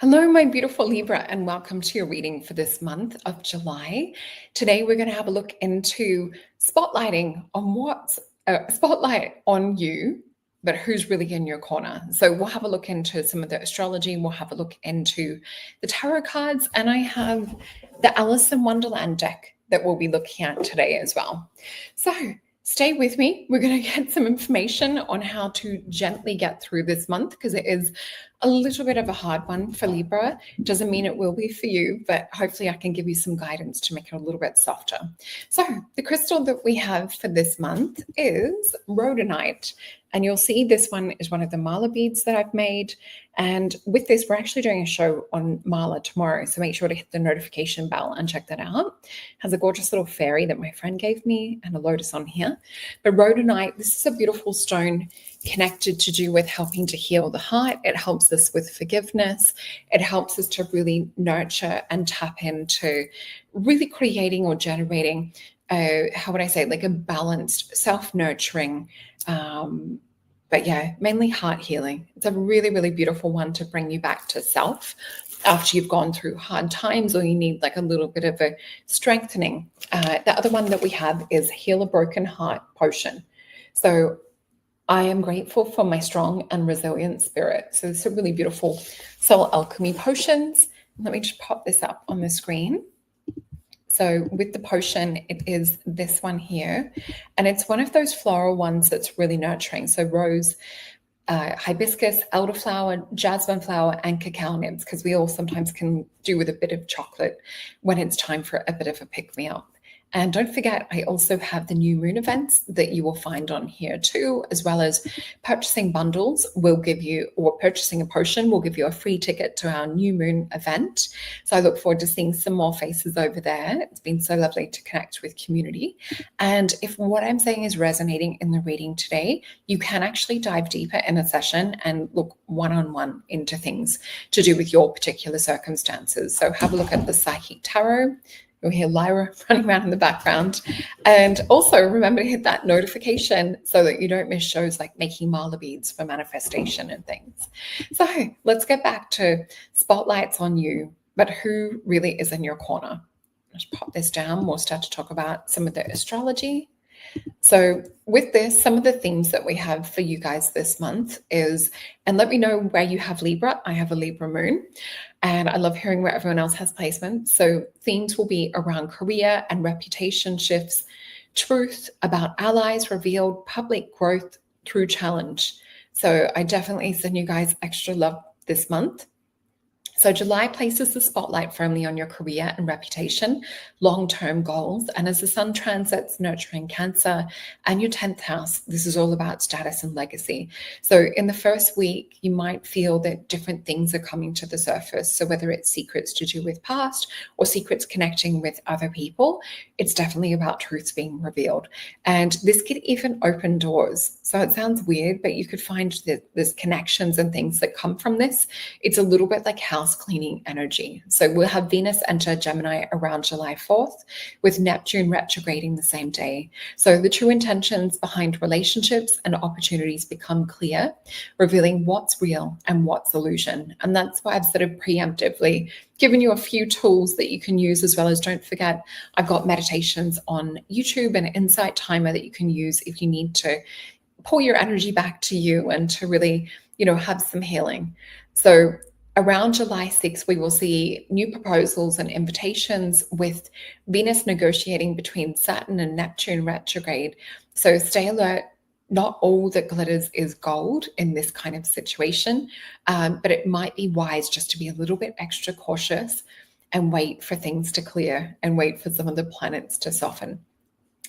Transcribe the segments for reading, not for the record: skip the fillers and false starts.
Hello, my beautiful Libra, and welcome to your reading for this month of July. Today, we're going to have a look into spotlighting on spotlight on you, but who's really in your corner. So we'll have a look into some of the astrology. We'll have a look into the tarot cards, and I have the Alice in Wonderland deck that we'll be looking at today as well. So stay with me. We're going to get some information on how to gently get through this month because it is a little bit of a hard one for Libra. Doesn't mean it will be for you, but hopefully I can give you some guidance to make it a little bit softer. So the crystal that we have for this month is rhodonite. And you'll see this one is one of the mala beads that I've made. And with this, we're actually doing a show on mala tomorrow. So make sure to hit the notification bell and check that out. It has a gorgeous little fairy that my friend gave me and a lotus on here. But rhodonite, this is a beautiful stone connected to do with helping to heal the heart. It helps us with forgiveness. It helps us to really nurture and tap into really creating or generating, how would I say, like a balanced, self-nurturing, but yeah, mainly heart healing. It's a really, really beautiful one to bring you back to self after you've gone through hard times or you need like a little bit of a strengthening. The other one that we have is Heal a Broken Heart Potion. So I am grateful for my strong and resilient spirit. So it's a really beautiful Soul Alchemy Potions. Let me just pop this up on the screen. So with the potion, it is this one here. And it's one of those floral ones that's really nurturing. So rose, hibiscus, elderflower, jasmine flower, and cacao nibs, because we all sometimes can do with a bit of chocolate when it's time for a bit of a pick-me-up. And don't forget, I also have the new moon events that you will find on here too, as well as purchasing bundles will give you, or purchasing a potion will give you a free ticket to our new moon event. So I look forward to seeing some more faces over there. It's been so lovely to connect with community. And if what I'm saying is resonating in the reading today, you can actually dive deeper in a session and look one-on-one into things to do with your particular circumstances. So have a look at the Psychic Tarot. You'll hear Lyra running around in the background. And also remember to hit that notification so that you don't miss shows like making mala beads for manifestation and things. So let's get back to spotlights on you, but who really is in your corner? Let's pop this down. We'll start to talk about some of the astrology. So with this, some of the themes that we have for you guys this month is, and let me know where you have Libra. I have a Libra moon, and I love hearing where everyone else has placement. So themes will be around career and reputation shifts, truth about allies revealed, public growth through challenge. So I definitely send you guys extra love this month. So July places the spotlight firmly on your career and reputation, long-term goals. And as the sun transits nurturing Cancer and your 10th house, this is all about status and legacy. So in the first week, you might feel that different things are coming to the surface. So whether it's secrets to do with past or secrets connecting with other people, it's definitely about truths being revealed. And this could even open doors. So it sounds weird, but you could find that there's connections and things that come from this. It's a little bit like house cleaning energy. So we'll have Venus enter Gemini around July 4th with Neptune retrograding the same day. So the true intentions behind relationships and opportunities become clear, revealing what's real and what's illusion. And that's why I've sort of preemptively given you a few tools that you can use, as well as don't forget, I've got meditations on YouTube and Insight Timer that you can use if you need to pull your energy back to you and to really, have some healing. So around July 6th, we will see new proposals and invitations with Venus negotiating between Saturn and Neptune retrograde. So stay alert. Not all that glitters is gold in this kind of situation, but it might be wise just to be a little bit extra cautious and wait for things to clear and wait for some of the planets to soften.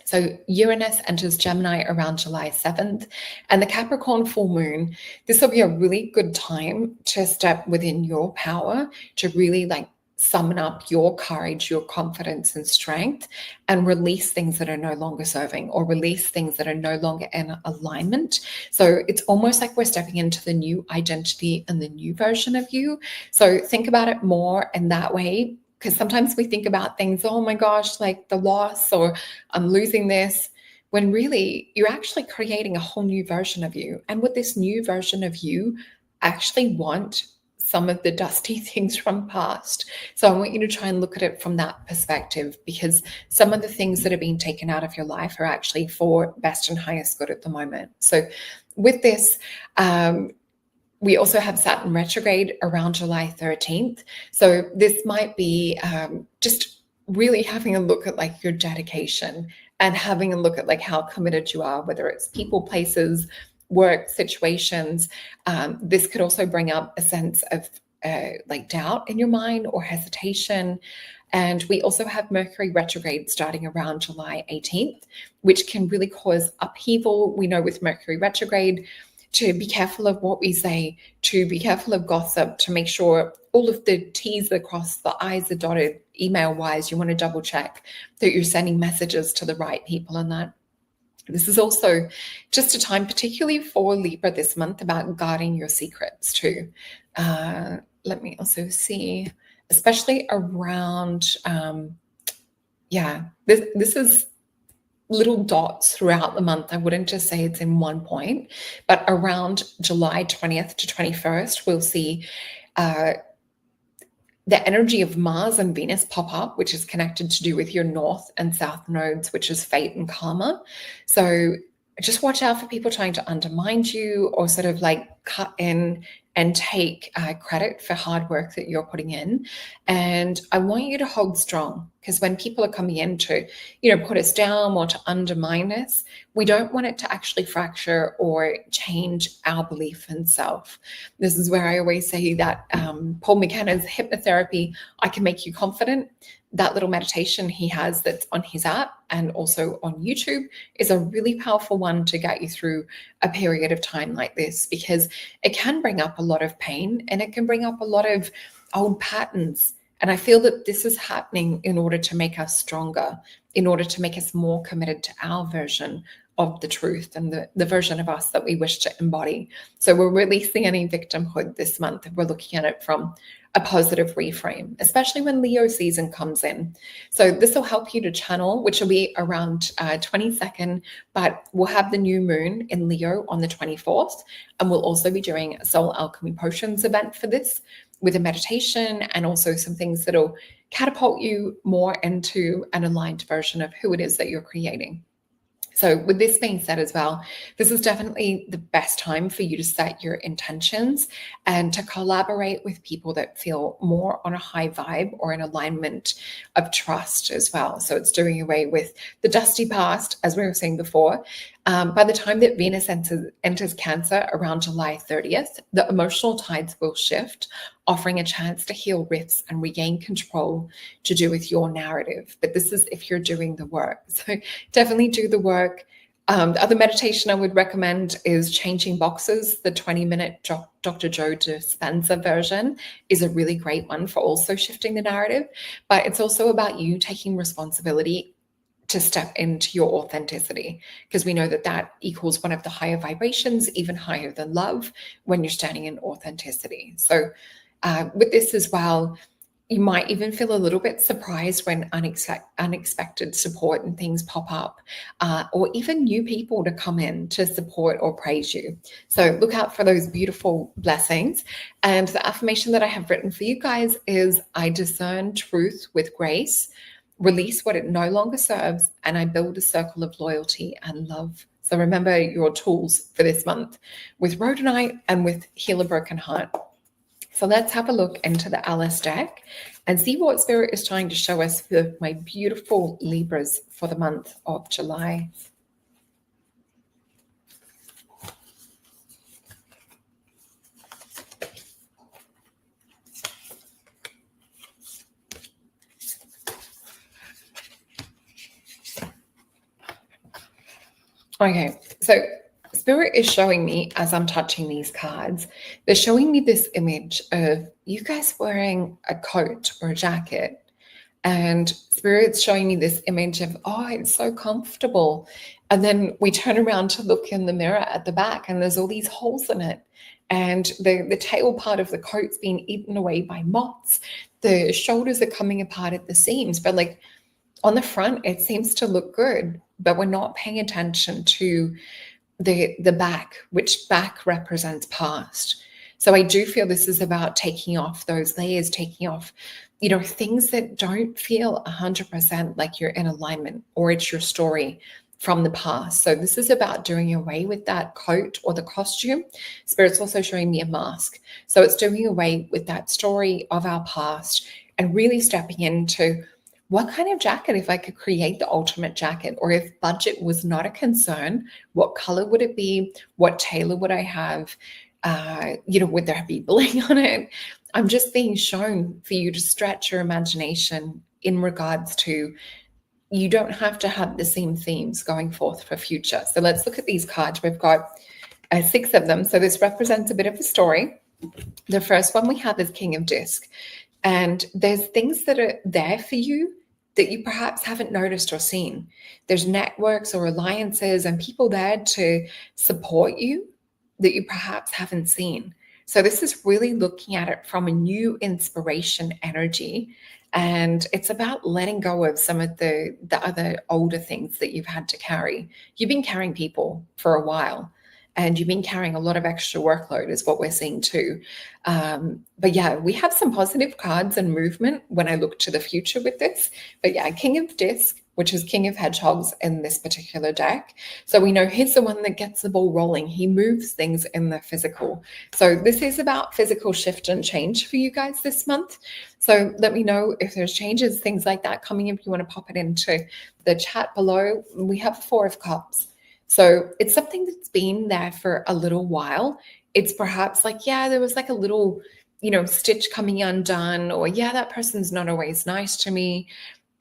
So Uranus enters Gemini around July 7th, and the Capricorn full moon, this will be a really good time to step within your power, to really summon up your courage, your confidence and strength, and release things that are no longer serving, or release things that are no longer in alignment. So it's almost like we're stepping into the new identity and the new version of you. So think about it more in that way, because sometimes we think about things, oh my gosh, like the loss, or I'm losing this, when really you're actually creating a whole new version of you. And with this new version of you, actually want some of the dusty things from past. So I want you to try and look at it from that perspective, because some of the things that are being taken out of your life are actually for best and highest good at the moment. So with this, we also have Saturn retrograde around July 13th. So this might be just really having a look at like your dedication and having a look at like how committed you are, whether it's people, places, work situations. This could also bring up a sense of like doubt in your mind or hesitation. And we also have Mercury retrograde starting around July 18th, which can really cause upheaval. We know with Mercury retrograde to be careful of what we say, to be careful of gossip, to make sure all of the T's are crossed, the I's are dotted. Email-wise, you want to double check that you're sending messages to the right people and that. This is also just a time, particularly for Libra this month, about guarding your secrets too. Let me also see, especially around, this is little dots throughout the month. I wouldn't just say it's in one point, but around July 20th to 21st, we'll see the energy of Mars and Venus pop up, which is connected to do with your north and south nodes, which is fate and karma. So just watch out for people trying to undermine you or sort of like cut in and take credit for hard work that you're putting in. And I want you to hold strong, because when people are coming in to, put us down or to undermine us, we don't want it to actually fracture or change our belief in self. This is where I always say that Paul McKenna's hypnotherapy, I Can Make You Confident, that little meditation he has that's on his app and also on YouTube is a really powerful one to get you through a period of time like this, because it can bring up a lot of pain and it can bring up a lot of old patterns. And I feel that this is happening in order to make us stronger, in order to make us more committed to our version of the truth and the version of us that we wish to embody. So we're releasing any victimhood this month. We're looking at it from a positive reframe, especially when Leo season comes in. So this will help you to channel, which will be around 22nd, but we'll have the new moon in Leo on the 24th. And we'll also be doing a Soul Alchemy Potions event for this with a meditation and also some things that'll catapult you more into an aligned version of who it is that you're creating. So with this being said as well, this is definitely the best time for you to set your intentions and to collaborate with people that feel more on a high vibe or an alignment of trust as well. So it's doing away with the dusty past, as we were saying before. By the time that Venus enters Cancer around July 30th, the emotional tides will shift, offering a chance to heal rifts and regain control to do with your narrative. But this is if you're doing the work. So definitely do the work. The other meditation I would recommend is changing boxes. The 20-minute Dr. Joe Dispenza version is a really great one for also shifting the narrative. But it's also about you taking responsibility to step into your authenticity, because we know that that equals one of the higher vibrations, even higher than love, when you're standing in authenticity. So with this as well, you might even feel a little bit surprised when unexpected support and things pop up, or even new people to come in to support or praise you. So look out for those beautiful blessings. And the affirmation that I have written for you guys is, I discern truth with grace, release what it no longer serves, and I build a circle of loyalty and love. So remember your tools for this month with Rhodonite and with Heal a Broken Heart. So let's have a look into the Alice deck and see what Spirit is trying to show us for my beautiful Libras for the month of July. Okay, so Spirit is showing me, as I'm touching these cards, they're showing me this image of you guys wearing a coat or a jacket. And Spirit's showing me this image of, oh, it's so comfortable. And then we turn around to look in the mirror at the back and there's all these holes in it. And the tail part of the coat's being eaten away by moths. The shoulders are coming apart at the seams. But like on the front, it seems to look good. But we're not paying attention to the back, which back represents past. So I do feel this is about taking off those layers, taking off, things that don't feel 100% like you're in alignment or it's your story from the past. So this is about doing away with that coat or the costume. Spirit's also showing me a mask. So it's doing away with that story of our past and really stepping into what kind of jacket, if I could create the ultimate jacket, or if budget was not a concern, what color would it be? What tailor would I have? Would there be bling on it? I'm just being shown for you to stretch your imagination in regards to you don't have to have the same themes going forth for future. So let's look at these cards. We've got 6 of them. So this represents a bit of a story. The first one we have is King of Disc. And there's things that are there for you that you perhaps haven't noticed or seen. There's networks or alliances and people there to support you that you perhaps haven't seen. So this is really looking at it from a new inspiration energy. And it's about letting go of some of the other older things that you've had to carry. You've been carrying people for a while. And you've been carrying a lot of extra workload is what we're seeing too. But yeah, we have some positive cards and movement when I look to the future with this. But yeah, King of Disc, which is King of Hedgehogs in this particular deck. So we know he's the one that gets the ball rolling. He moves things in the physical. So this is about physical shift and change for you guys this month. So let me know if there's changes, things like that coming. If you want to pop it into the chat below, we have 4 of Cups. So it's something that's been there for a little while. It's perhaps like, yeah, there was like a little, stitch coming undone, or yeah, that person's not always nice to me.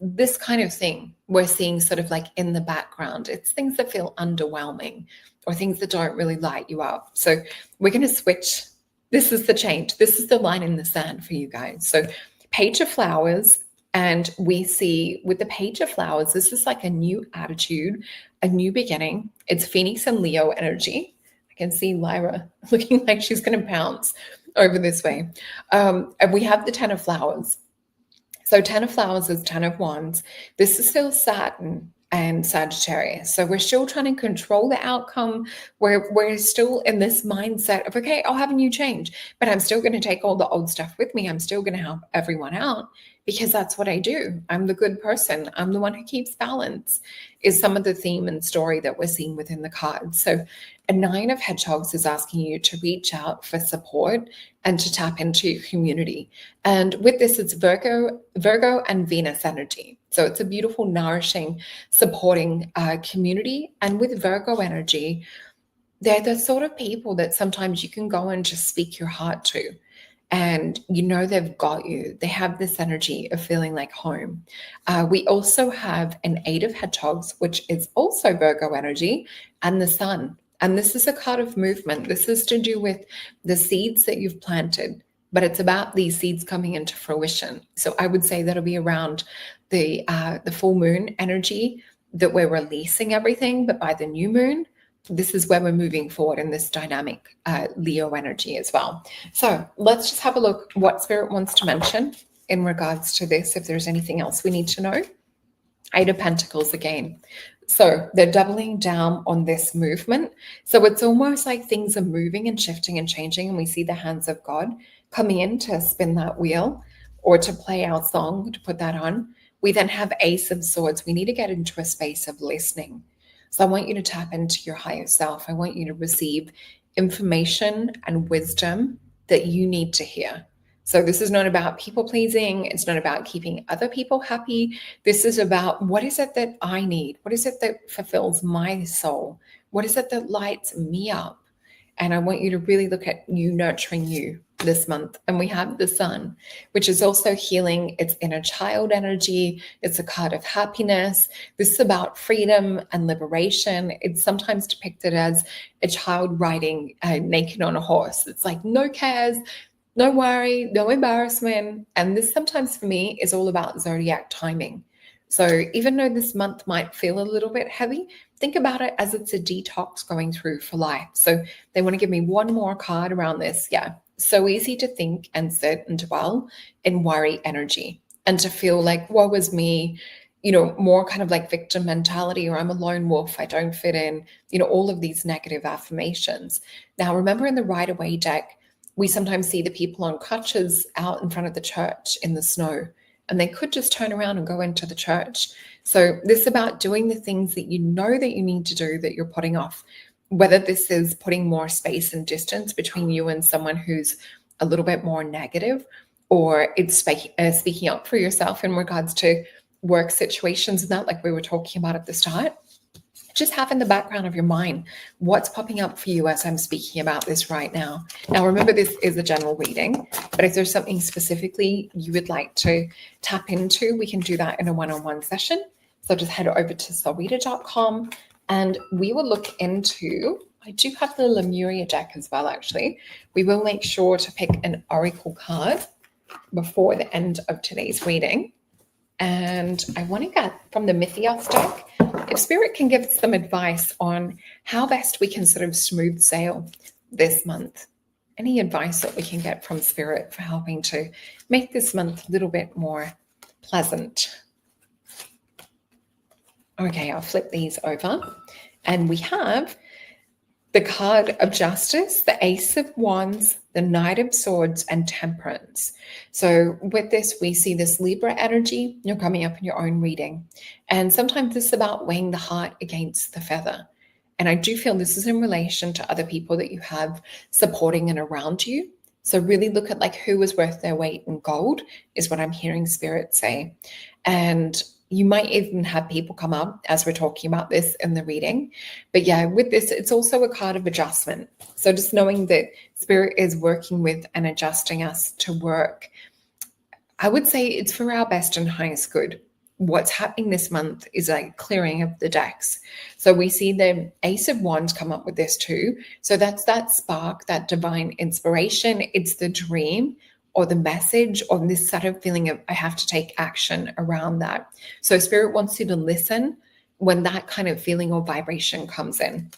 This kind of thing we're seeing sort of like in the background. It's things that feel underwhelming or things that don't really light you up. So we're going to switch. This is the change. This is the line in the sand for you guys. So Page of Flowers. And we see with the Page of Flowers, this is like a new attitude, a new beginning. It's Phoenix and Leo energy. I can see Lyra looking like she's going to pounce over this way. And we have the 10 of Flowers. So 10 of Flowers is 10 of Wands. This is still Saturn and Sagittarius. So we're still trying to control the outcome. We're still in this mindset of, okay, I'll have a new change, but I'm still going to take all the old stuff with me. I'm still going to help everyone out because that's what I do. I'm the good person. I'm the one who keeps balance, is some of the theme and story that we're seeing within the cards. So a 9 of Hedgehogs is asking you to reach out for support and to tap into your community. And with this, it's Virgo and Venus energy. So it's a beautiful, nourishing, supporting community. And with Virgo energy, they're the sort of people that sometimes you can go and just speak your heart to. And they've got you. They have this energy of feeling like home. We also have an 8 of Hedgehogs, which is also Virgo energy, and the Sun. And this is a card of movement. This is to do with the seeds that you've planted, but it's about these seeds coming into fruition. So I would say that'll be around the full moon energy that we're releasing everything, but by the new moon, this is where we're moving forward in this dynamic Leo energy as well. So let's just have a look what Spirit wants to mention in regards to this, if there's anything else we need to know. 8 of Pentacles again. So they're doubling down on this movement. So it's almost like things are moving and shifting and changing, and we see the hands of God coming in to spin that wheel or to play our song, to put that on. We then have Ace of Swords. We need to get into a space of listening. So I want you to tap into your higher self. I want you to receive information and wisdom that you need to hear. So this is not about people pleasing. It's not about keeping other people happy. This is about, what is it that I need? What is it that fulfills my soul? What is it that lights me up? And I want you to really look at you nurturing you this month. And we have the Sun, which is also healing. It's inner child energy. It's a card of happiness. This is about freedom and liberation. It's sometimes depicted as a child riding naked on a horse. It's like no cares, no worry, no embarrassment. And this sometimes for me is all about zodiac timing. So even though this month might feel a little bit heavy, think about it as it's a detox going through for life. So they want to give me one more card around this. Yeah. So easy to think and sit and dwell in worry energy and to feel like, woe is me, more kind of like victim mentality, or I'm a lone wolf, I don't fit in, all of these negative affirmations. Now, remember in the Rider-Waite deck, we sometimes see the people on crutches out in front of the church in the snow, and they could just turn around and go into the church. So this is about doing the things that you know that you need to do that you're putting off, whether this is putting more space and distance between you and someone who's a little bit more negative, or it's speaking up for yourself in regards to work situations and that, like we were talking about at the start. Just have in the background of your mind what's popping up for you as I'm speaking about this right now. Now, remember, this is a general reading, but if there's something specifically you would like to tap into, we can do that in a one-on-one session. So just head over to solreta.com and we will look into, I do have the Lemuria deck as well, actually. We will make sure to pick an oracle card before the end of today's reading. And I want to get from the Mythios deck, if Spirit can give us some advice on how best we can sort of smooth sail this month. Any advice that we can get from Spirit for helping to make this month a little bit more pleasant. Okay, I'll flip these over. And we have the card of Justice, the Ace of Wands, the Knight of Swords, and Temperance. So with this, we see this Libra energy. You're coming up in your own reading. And sometimes this is about weighing the heart against the feather. And I do feel this is in relation to other people that you have supporting and around you. So really look at like who is worth their weight in gold is what I'm hearing Spirit say. And you might even have people come up as we're talking about this in the reading. But yeah, with this, it's also a card of adjustment. So just knowing that Spirit is working with and adjusting us to work, I would say it's for our best and highest good. What's happening this month is like clearing of the decks. So we see the Ace of Wands come up with this too. So that's that spark, that divine inspiration. It's the dream or the message, or this sort of feeling of I have to take action around that. So Spirit wants you to listen when that kind of feeling or vibration comes in.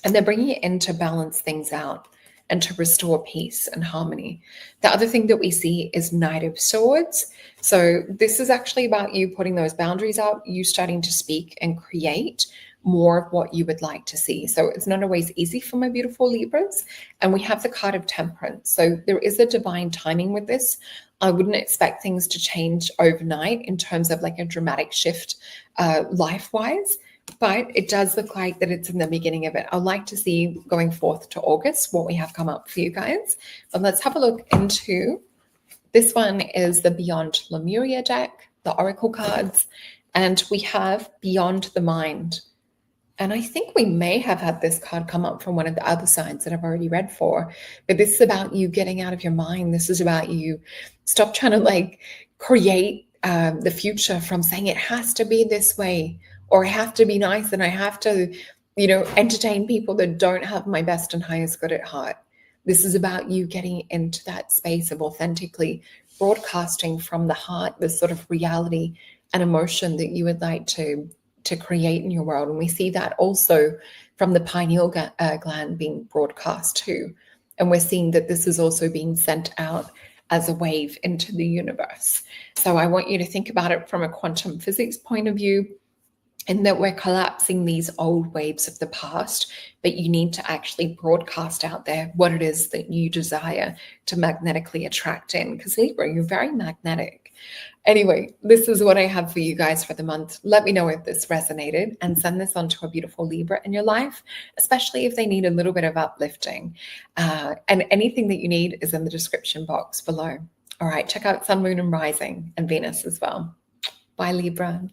And they're bringing it in to balance things out and to restore peace and harmony. The other thing that we see is Knight of Swords. So this is actually about you putting those boundaries out, you starting to speak and create more of what you would like to see. So it's not always easy for my beautiful Libras. And we have the card of Temperance. So there is a divine timing with this. I wouldn't expect things to change overnight in terms of like a dramatic shift life-wise, but it does look like that it's in the beginning of it. I'd like to see going forth to August what we have come up for you guys. But let's have a look into, this one is the Beyond Lemuria deck, the Oracle cards, and we have Beyond the Mind. And I think we may have had this card come up from one of the other signs that I've already read for, but this is about you getting out of your mind. This is about you stop trying to like create the future from saying it has to be this way, or I have to be nice and I have to, entertain people that don't have my best and highest good at heart. This is about you getting into that space of authentically broadcasting from the heart, this sort of reality and emotion that you would like to create in your world. And we see that also from the pineal gland being broadcast too. And we're seeing that this is also being sent out as a wave into the universe. So I want you to think about it from a quantum physics point of view, and that we're collapsing these old waves of the past, but you need to actually broadcast out there what it is that you desire to magnetically attract in. Because Libra, you're very magnetic. Anyway, this is what I have for you guys for the month. Let me know if this resonated and send this on to a beautiful Libra in your life, especially if they need a little bit of uplifting. And anything that you need is in the description box below. All right, check out Sun, Moon, and Rising, and Venus as well. Bye, Libra.